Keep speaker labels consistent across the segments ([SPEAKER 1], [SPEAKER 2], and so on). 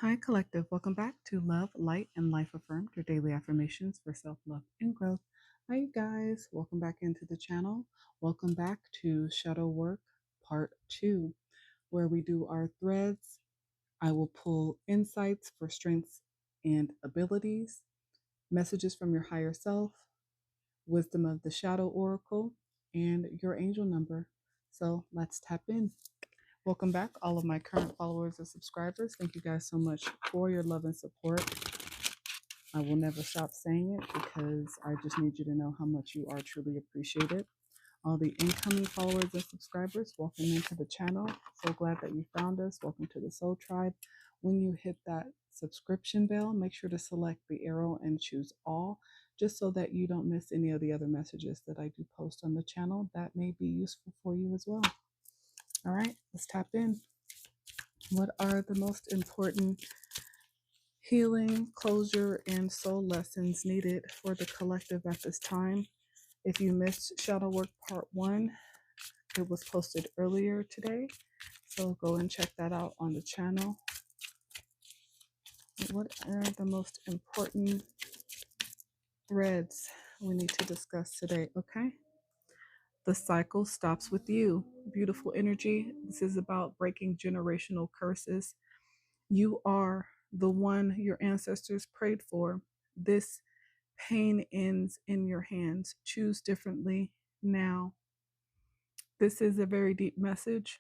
[SPEAKER 1] Hi, Collective. Welcome back to Love, Light, and Life Affirmed, your daily affirmations for self love and growth. Hi, you guys. Welcome back into the channel. Welcome back to Shadow Work Part 2, where we do our threads. I will pull insights for strengths and abilities, messages from your higher self, wisdom of the Shadow Oracle, and your angel number. So let's tap in. Welcome back, all of my current followers and subscribers. Thank you guys so much for your love and support. I will never stop saying it because I just need you to know how much you are truly appreciated. All the incoming followers and subscribers, welcome into the channel. So glad that you found us. Welcome to the Soul Tribe. When you hit that subscription bell, make sure to select the arrow and choose all, just so that you don't miss any of the other messages that I do post on the channel that may be useful for you as well. All right, let's tap in. What are the most important healing, closure, and soul lessons needed for the collective at this time? If you missed Shadow Work Part 1, it was posted earlier today, so go and check that out on the channel. What are the most important threads we need to discuss today? Okay. The cycle stops with you. Beautiful energy. This is about breaking generational curses. You are the one your ancestors prayed for. This pain ends in your hands. Choose differently now. This is a very deep message,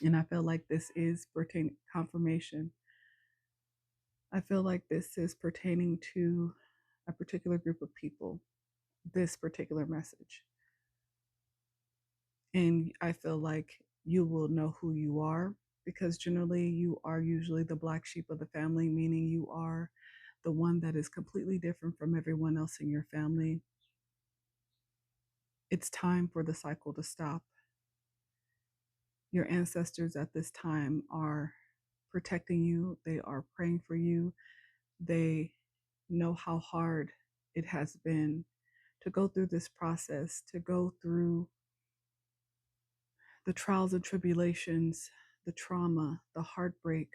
[SPEAKER 1] and I feel like this is pertaining confirmation. I feel like this is pertaining to a particular group of people, this particular message. And I feel like you will know who you are, because generally you are usually the black sheep of the family, meaning you are the one that is completely different from everyone else in your family. It's time for the cycle to stop. Your ancestors at this time are protecting you. They are praying for you. They know how hard it has been to go through this process, to go through the trials and tribulations, the trauma, the heartbreak,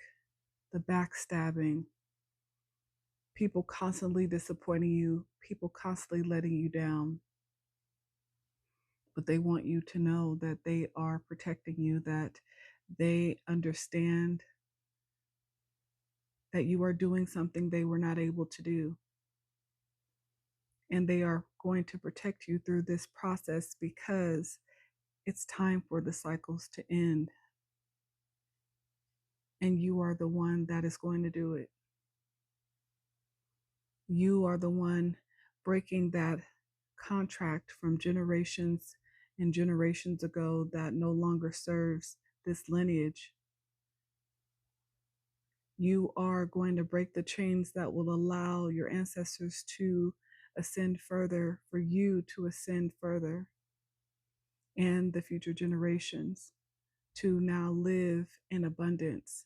[SPEAKER 1] the backstabbing, people constantly disappointing you, people constantly letting you down. But they want you to know that they are protecting you, that they understand that you are doing something they were not able to do. And they are going to protect you through this process because it's time for the cycles to end. And you are the one that is going to do it. You are the one breaking that contract from generations and generations ago that no longer serves this lineage. You are going to break the chains that will allow your ancestors to ascend further, for you to ascend further, and the future generations to now live in abundance.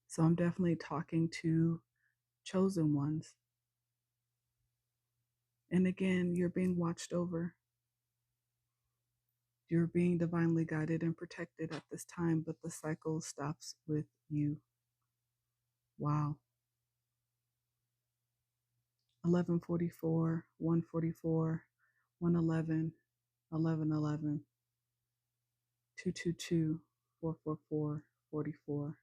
[SPEAKER 1] So I'm definitely talking to chosen ones. And again, you're being watched over. You're being divinely guided and protected at this time, but the cycle stops with you. Wow. 1144, 144, 111, 1111, 222, 444, 44,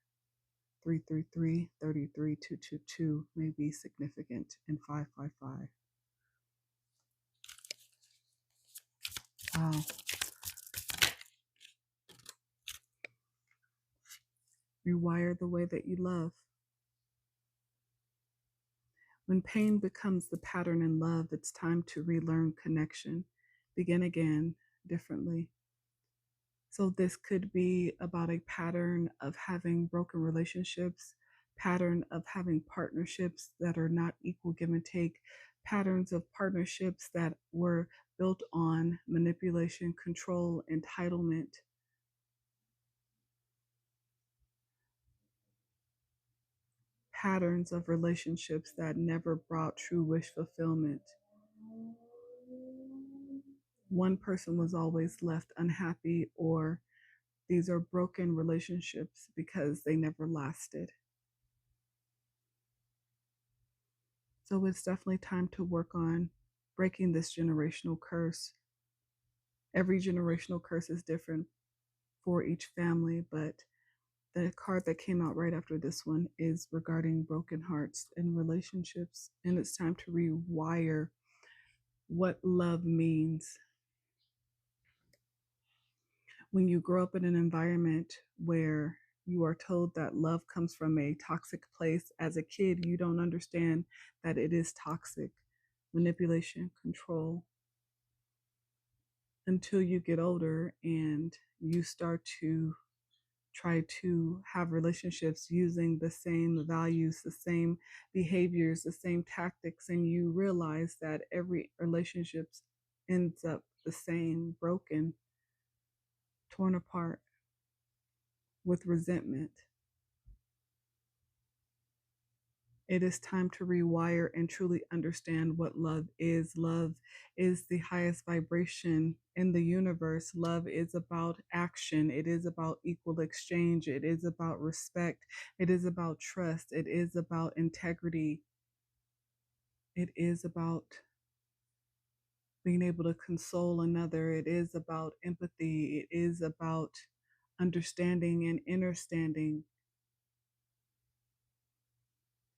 [SPEAKER 1] 333, 33, 222 may be significant, in 555. Wow. Rewire the way that you love. When pain becomes the pattern in love, it's time to relearn connection, begin again differently. So this could be about a pattern of having broken relationships, pattern of having partnerships that are not equal give and take, patterns of partnerships that were built on manipulation, control, entitlement. Patterns of relationships that never brought true wish fulfillment. one person was always left unhappy, or these are broken relationships because they never lasted. So it's definitely time to work on breaking this generational curse. Every generational curse is different for each family, but the card that came out right after this one is regarding broken hearts and relationships. And it's time to rewire what love means. When you grow up in an environment where you are told that love comes from a toxic place, as a kid, you don't understand that it is toxic. Manipulation, control, until you get older and you start to try to have relationships using the same values, the same behaviors, the same tactics, and you realize that every relationship ends up the same, broken, torn apart, with resentment. It is time to rewire and truly understand what love is. Love is the highest vibration in the universe. Love is about action. It is about equal exchange. It is about respect. It is about trust. It is about integrity. It is about being able to console another. It is about empathy. It is about understanding and understanding.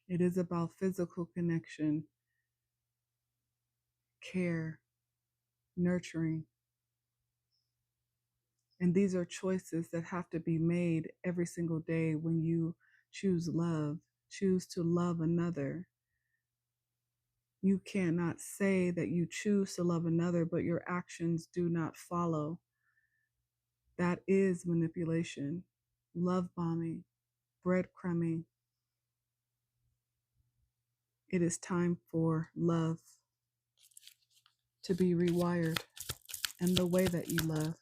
[SPEAKER 1] It is about physical connection, care, nurturing. And these are choices that have to be made every single day when you choose love, choose to love another. You cannot say that you choose to love another, but your actions do not follow. That is manipulation, love bombing, breadcrumbing. It is time for love to be rewired and the way that you love.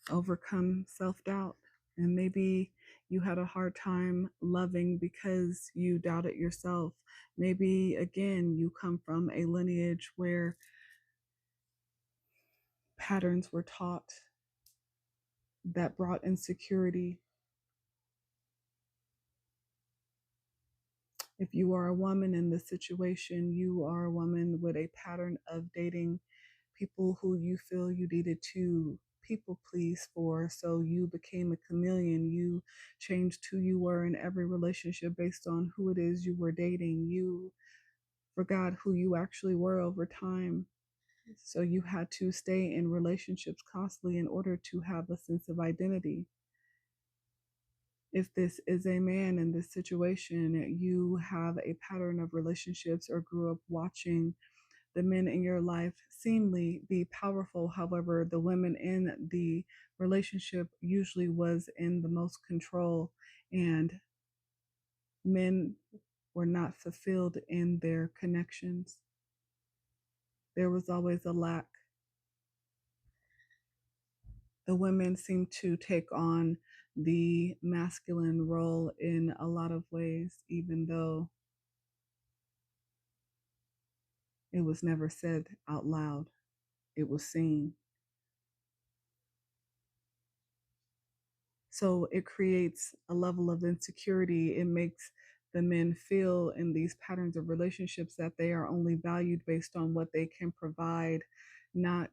[SPEAKER 1] Overcome self-doubt. And maybe you had a hard time loving because you doubted yourself. Maybe, again, you come from a lineage where patterns were taught that brought insecurity. If you are a woman in this situation, you are a woman with a pattern of dating people who you feel you needed to people please for. So you became a chameleon. You changed who you were in every relationship based on who it is you were dating. You forgot who you actually were over time. So you had to stay in relationships constantly in order to have a sense of identity. If this is a man in this situation, you have a pattern of relationships or grew up watching the men in your life seemingly be powerful. However, the women in the relationship usually was in the most control, and men were not fulfilled in their connections. There was always a lack. The women seem to take on the masculine role in a lot of ways, even though it was never said out loud, it was seen. So it creates a level of insecurity. It makes the men feel in these patterns of relationships that they are only valued based on what they can provide, not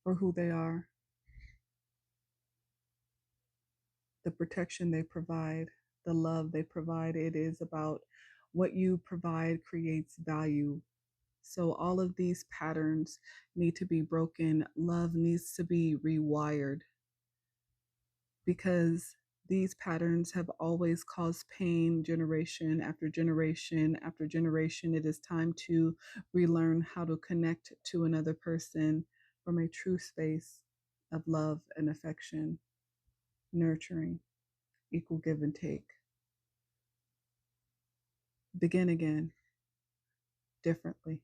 [SPEAKER 1] for who they are, the protection they provide, the love they provide. It is about what you provide creates value. So all of these patterns need to be broken. Love needs to be rewired, because these patterns have always caused pain generation after generation after generation. It is time to relearn how to connect to another person from a true space of love and affection, nurturing, equal give and take. Begin again differently.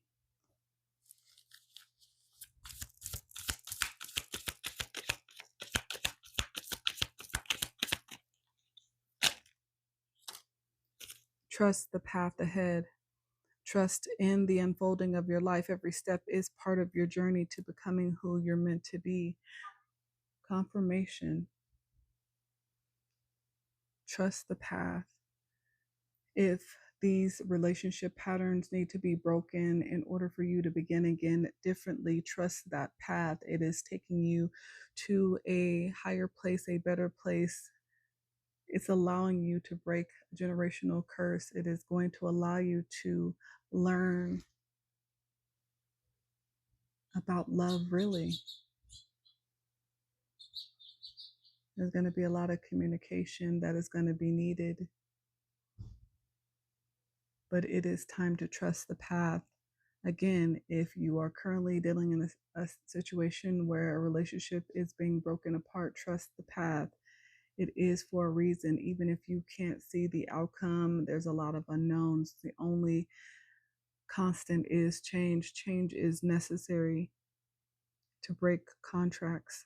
[SPEAKER 1] Trust the path ahead. Trust in the unfolding of your life. Every step is part of your journey to becoming who you're meant to be. Confirmation. Trust the path. If these relationship patterns need to be broken in order for you to begin again differently, trust that path. It is taking you to a higher place, a better place. It's allowing you to break generational curse. It is going to allow you to learn about love, really. There's going to be a lot of communication that is going to be needed, but it is time to trust the path. Again, if you are currently dealing in a situation where a relationship is being broken apart, trust the path. It is for a reason. Even if you can't see the outcome, there's a lot of unknowns. The only constant is change. Change is necessary to break contracts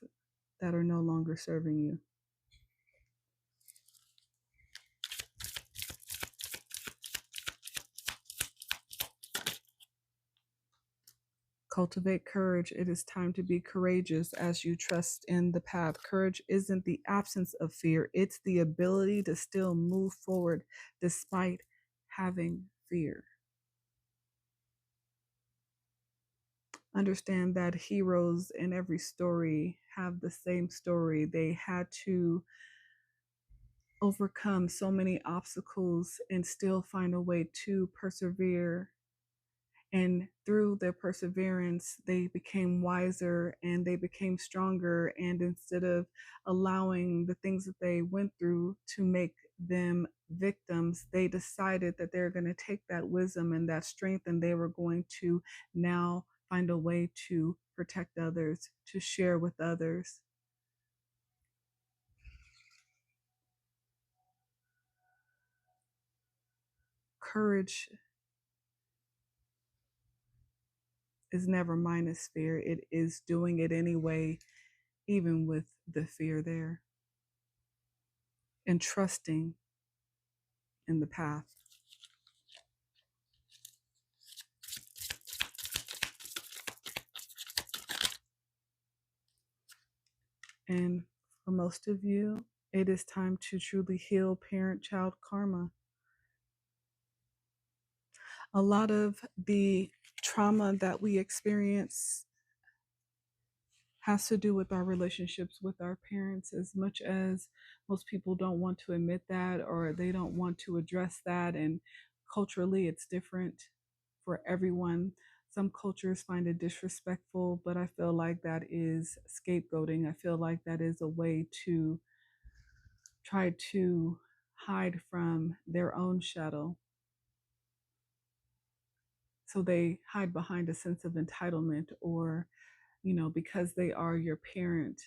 [SPEAKER 1] that are no longer serving you. Cultivate courage. It is time to be courageous as you trust in the path. Courage isn't the absence of fear, it's the ability to still move forward despite having fear. Understand that heroes in every story have the same story. They had to overcome so many obstacles and still find a way to persevere. And through their perseverance, they became wiser and they became stronger. And instead of allowing the things that they went through to make them victims, they decided that they're going to take that wisdom and that strength and they were going to now find a way to protect others, to share with others. Courage is never minus fear. It is doing it anyway, even with the fear there, and trusting in the path. And for most of you, it is time to truly heal parent child karma. A lot of the trauma that we experience has to do with our relationships with our parents. As much as most people don't want to admit that or they don't want to address that, and culturally it's different for everyone. Some cultures find it disrespectful, but I feel like that is scapegoating. I feel like that is a way to try to hide from their own shadow. So they hide behind a sense of entitlement, or, because they are your parent,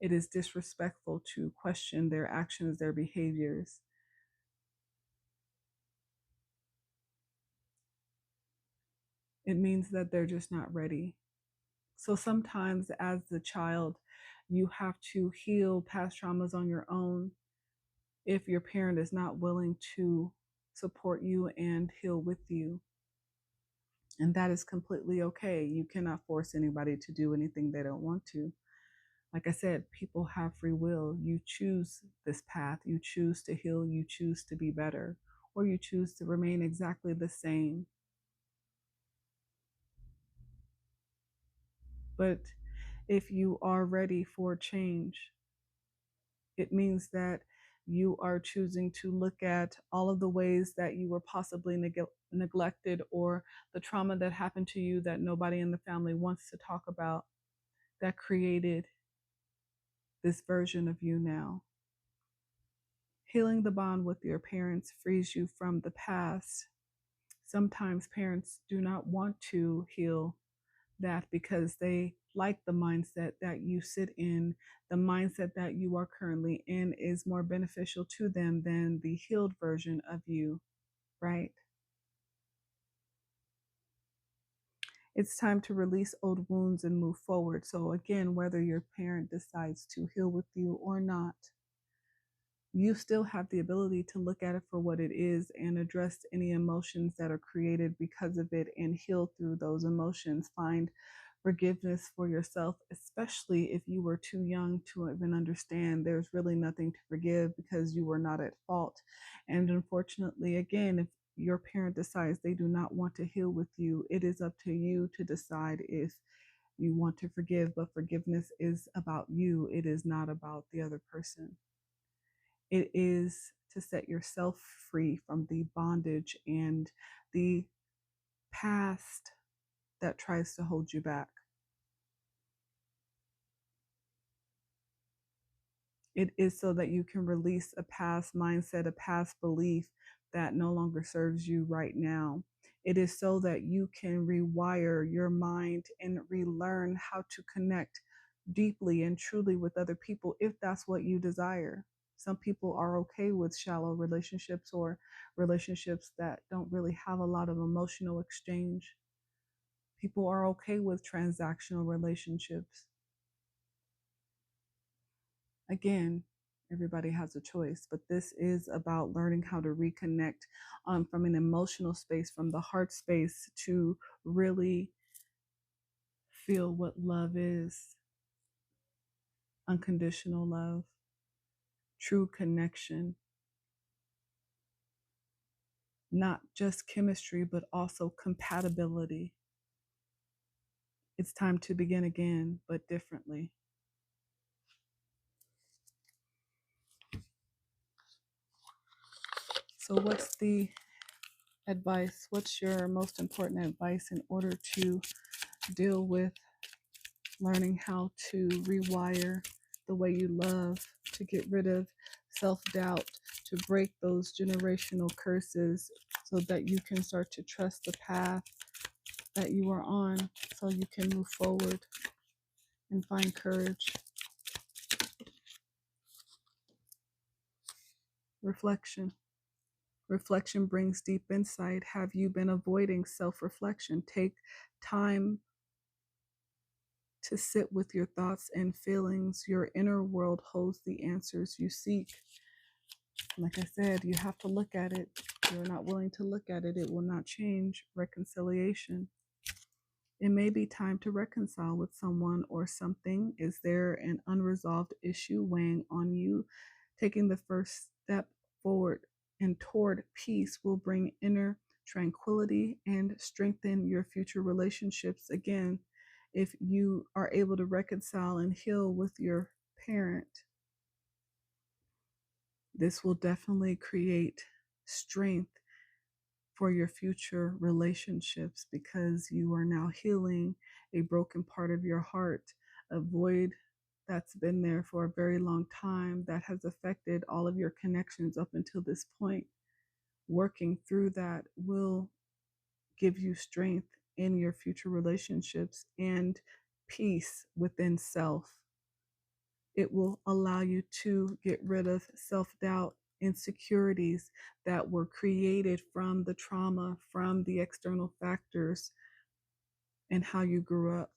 [SPEAKER 1] it is disrespectful to question their actions, their behaviors. It means that they're just not ready. So sometimes, as the child, you have to heal past traumas on your own if your parent is not willing to support you and heal with you. And that is completely okay. You cannot force anybody to do anything they don't want to. Like I said, people have free will. You choose this path. You choose to heal. You choose to be better, or you choose to remain exactly the same. But if you are ready for change, it means that you are choosing to look at all of the ways that you were possibly neglected, or the trauma that happened to you that nobody in the family wants to talk about, that created this version of you now. Healing the bond with your parents frees you from the past. Sometimes parents do not want to heal that because they like the mindset that you sit in. The mindset that you are currently in is more beneficial to them than the healed version of you, right? It's time to release old wounds and move forward. So, again, whether your parent decides to heal with you or not, you still have the ability to look at it for what it is and address any emotions that are created because of it and heal through those emotions. Find forgiveness for yourself, especially if you were too young to even understand there's really nothing to forgive because you were not at fault. And unfortunately, again, if your parent decides they do not want to heal with you, it is up to you to decide if you want to forgive. But forgiveness is about you, it is not about the other person. It is to set yourself free from the bondage and the past that tries to hold you back. It is so that you can release a past mindset, a past belief that no longer serves you right now. It is so that you can rewire your mind and relearn how to connect deeply and truly with other people if that's what you desire. Some people are okay with shallow relationships or relationships that don't really have a lot of emotional exchange. People are okay with transactional relationships. Again, everybody has a choice, but this is about learning how to reconnect from an emotional space, from the heart space, to really feel what love is: unconditional love, true connection, not just chemistry, but also compatibility. It's time to begin again, but differently. So, what's the advice? What's your most important advice in order to deal with learning how to rewire the way you love, to get rid of self doubt, to break those generational curses so that you can start to trust the path that you are on so you can move forward and find courage? Reflection. Reflection brings deep insight. Have you been avoiding self reflection? Take time to sit with your thoughts and feelings. Your inner world holds the answers you seek. Like I said, you have to look at it. If you're not willing to look at it, it will not change. Reconciliation. It may be time to reconcile with someone or something. Is there an unresolved issue weighing on you? Taking the first step forward and toward peace will bring inner tranquility and strengthen your future relationships. Again, if you are able to reconcile and heal with your parent, this will definitely create strength for your future relationships because you are now healing a broken part of your heart, a void that's been there for a very long time that has affected all of your connections up until this point. Working through that will give you strength in your future relationships and peace within self. It will allow you to get rid of self doubt, insecurities that were created from the trauma, from the external factors, and how you grew up.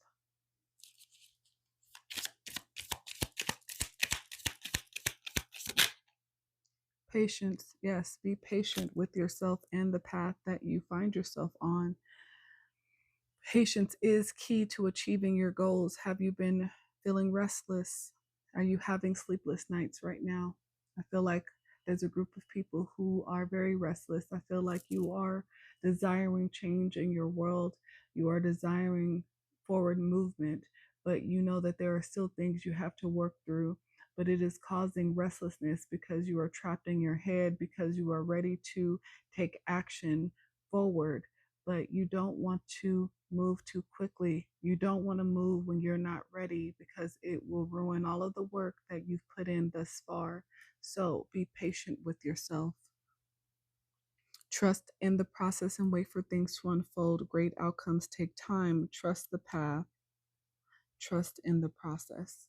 [SPEAKER 1] Patience, yes, be patient with yourself and the path that you find yourself on. Patience is key to achieving your goals. Have you been feeling restless? Are you having sleepless nights right now? I feel like there's a group of people who are very restless. I feel like you are desiring change in your world. You are desiring forward movement, but you know that there are still things you have to work through. But it is causing restlessness because you are trapped in your head, because you are ready to take action forward, but you don't want to move too quickly. You don't want to move when you're not ready because it will ruin all of the work that you've put in thus far. So be patient with yourself. Trust in the process and wait for things to unfold. Great outcomes take time. Trust the path. Trust in the process.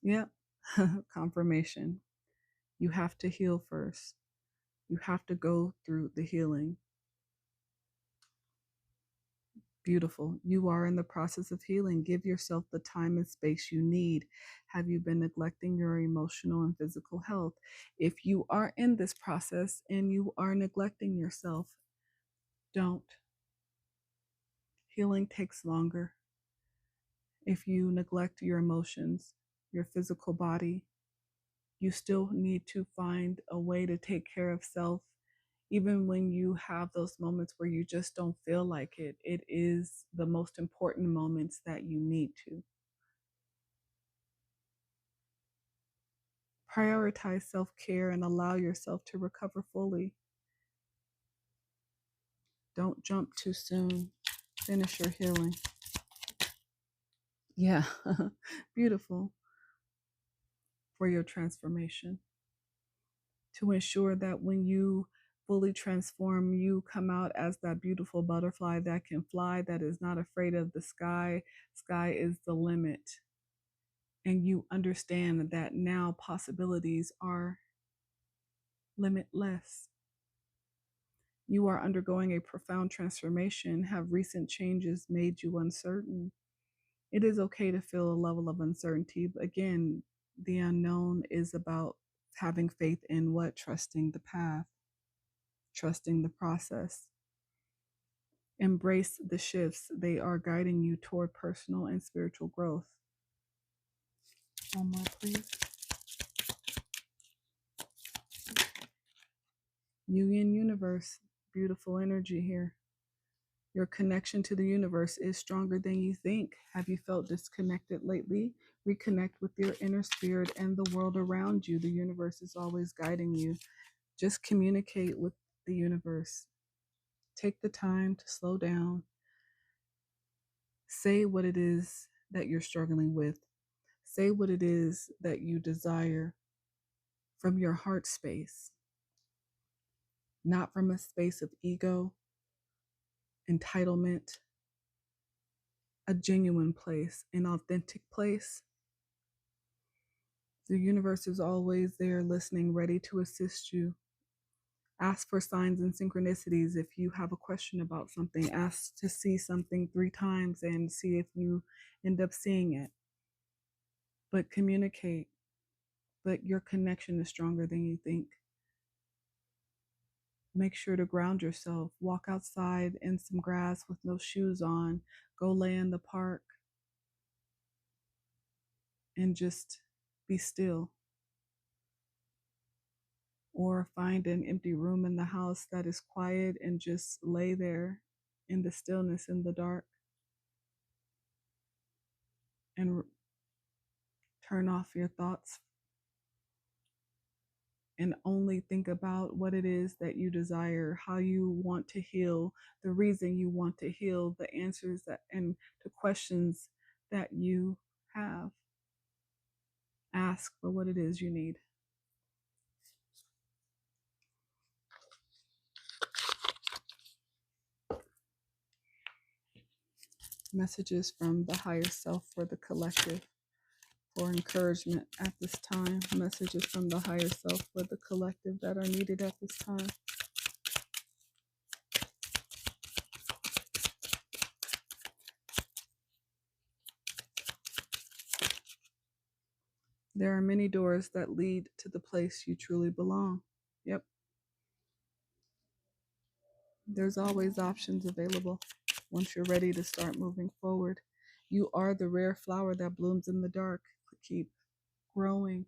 [SPEAKER 1] Yep. Confirmation. You have to heal first. You have to go through the healing. Beautiful. You are in the process of healing. Give yourself the time and space you need. Have you been neglecting your emotional and physical health? If you are in this process and you are neglecting yourself, don't. Healing takes longer. If you neglect your emotions, your physical body, you still need to find a way to take care of self. Even when you have those moments where you just don't feel like it, it is the most important moments that you need to. Prioritize self care and allow yourself to recover fully. Don't jump too soon. Finish your healing. Yeah, beautiful for your transformation. To ensure that when you fully transform, you come out as that beautiful butterfly that can fly, that is not afraid of the sky. Sky is the limit. And you understand that now possibilities are limitless. You are undergoing a profound transformation. Have recent changes made you uncertain? It is okay to feel a level of uncertainty. But again, the unknown is about having faith in what? Trusting the path, trusting the process. Embrace the shifts. They are guiding you toward personal and spiritual growth. One more, please. Union universe. Beautiful energy here. Your connection to the universe is stronger than you think. Have you felt disconnected lately? Reconnect with your inner spirit and the world around you. The universe is always guiding you. Just communicate with the universe. Take the time to slow down. Say what it is that you're struggling with. Say what it is that you desire from your heart space, not from a space of ego, entitlement, a genuine place, an authentic place. The universe is always there listening, ready to assist you. Ask for signs and synchronicities if you have a question about something. Ask to see something 3 times and see if you end up seeing it. But communicate. But your connection is stronger than you think. Make sure to ground yourself. Walk outside in some grass with no shoes on. Go lay in the park and just be still. Or find an empty room in the house that is quiet and just lay there in the stillness, in the dark, and turn off your thoughts and only think about what it is that you desire, how you want to heal, the reason you want to heal, the answers that and the questions that you have. Ask for what it is you need. Messages from the higher self for the collective for encouragement at this time. Messages from the higher self for the collective that are needed at this time. There are many doors that lead to the place you truly belong. Yep. There's always options available once you're ready to start moving forward. You are the rare flower that blooms in the dark. Keep growing.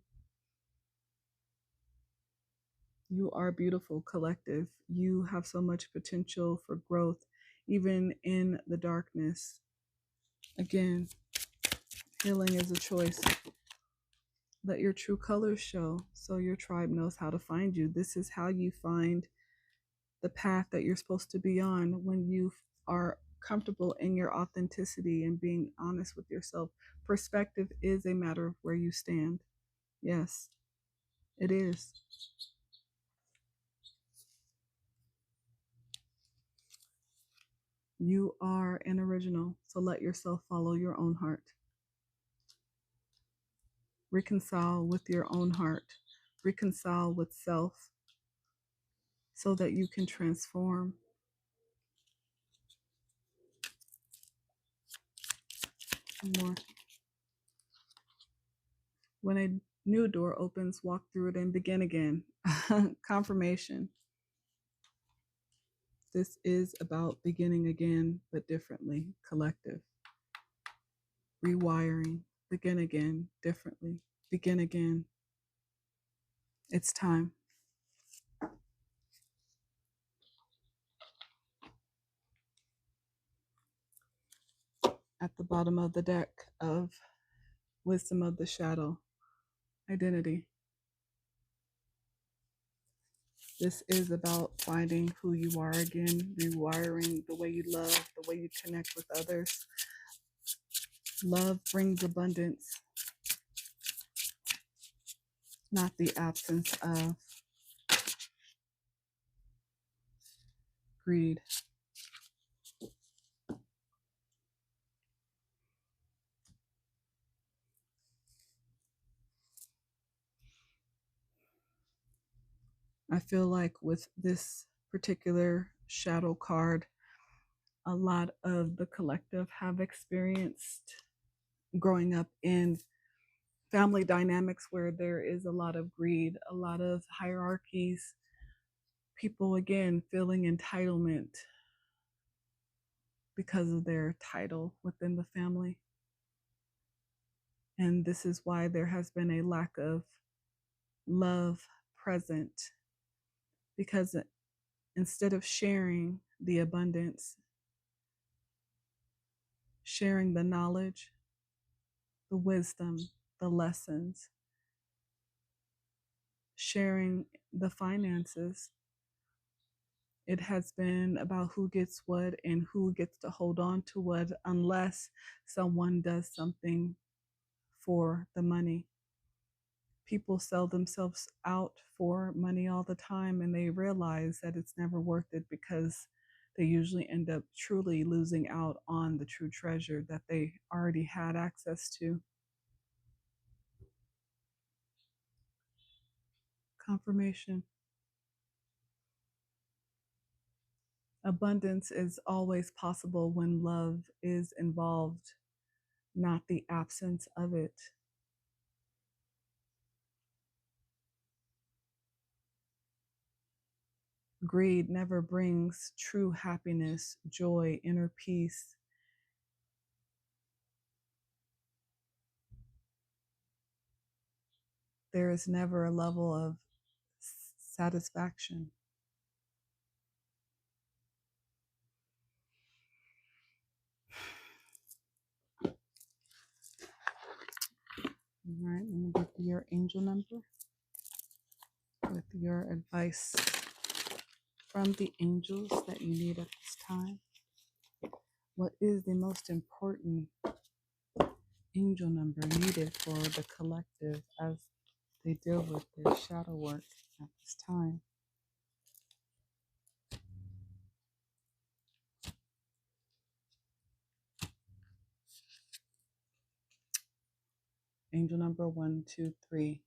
[SPEAKER 1] You are beautiful, collective. You have so much potential for growth, even in the darkness. Again, healing is a choice. Let your true colors show so your tribe knows how to find you. This is how you find the path that you're supposed to be on when you are comfortable in your authenticity and being honest with yourself. Perspective is a matter of where you stand. Yes, it is. You are an original, so let yourself follow your own heart. Reconcile with your own heart. Reconcile with self so that you can transform. More. When a new door opens, walk through it and begin again. Confirmation. This is about beginning again, but differently. Collective. Rewiring. Begin again, differently. Begin again. It's time. At the bottom of the deck of Wisdom of the Shadow. Identity. This is about finding who you are again, rewiring the way you love, the way you connect with others. Love brings abundance, not the absence of greed. I feel like with this particular shadow card, a lot of the collective have experienced growing up in family dynamics where there is a lot of greed, a lot of hierarchies, people again feeling entitlement because of their title within the family. And this is why there has been a lack of love present, because instead of sharing the abundance, sharing the knowledge, the wisdom, the lessons, sharing the finances, it has been about who gets what and who gets to hold on to what, unless someone does something for the money. People sell themselves out for money all the time, and they realize that it's never worth it because they usually end up truly losing out on the true treasure that they already had access to. Confirmation. Abundance is always possible when love is involved, not the absence of it. Greed never brings true happiness, joy, inner peace. There is never a level of satisfaction. All right, I'm going to get your angel number with your advice from the angels that you need at this time. What is the most important angel number needed for the collective as they deal with their shadow work at this time? Angel number 123.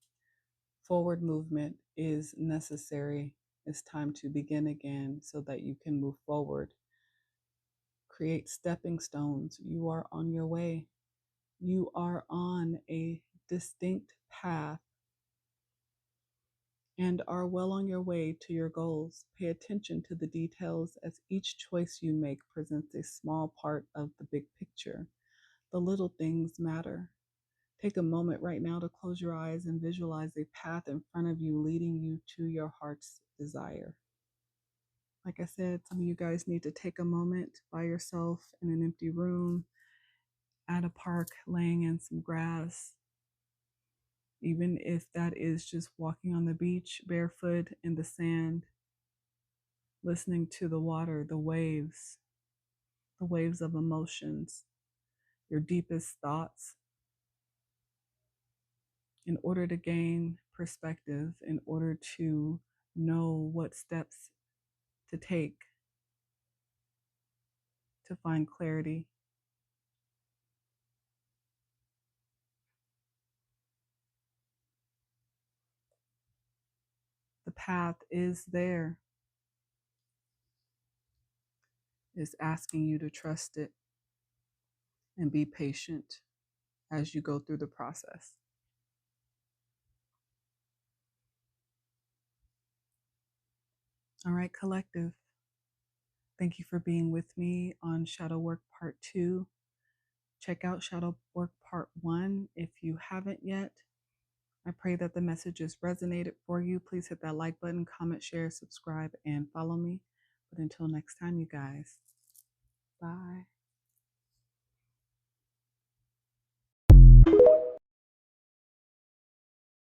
[SPEAKER 1] Forward movement is necessary. It's time to begin again so that you can move forward. Create stepping stones. You are on your way. You are on a distinct path and are well on your way to your goals. Pay attention to the details as each choice you make presents a small part of the big picture. The little things matter. Take a moment right now to close your eyes and visualize a path in front of you leading you to your heart's desire. Like I said, some of you guys need to take a moment by yourself in an empty room, at a park, laying in some grass, even if that is just walking on the beach barefoot in the sand, listening to the water, the waves of emotions, your deepest thoughts, in order to gain perspective, in order to know what steps to take to find clarity. The path is there. It's asking you to trust it and be patient. as you go through the process. All right, collective. Thank you for being with me on Shadow Work Part 2. Check out Shadow Work Part 1 if you haven't yet. I pray that the messages resonated for you. Please hit that like button, comment, share, subscribe, and follow me. But until next time, you guys, bye.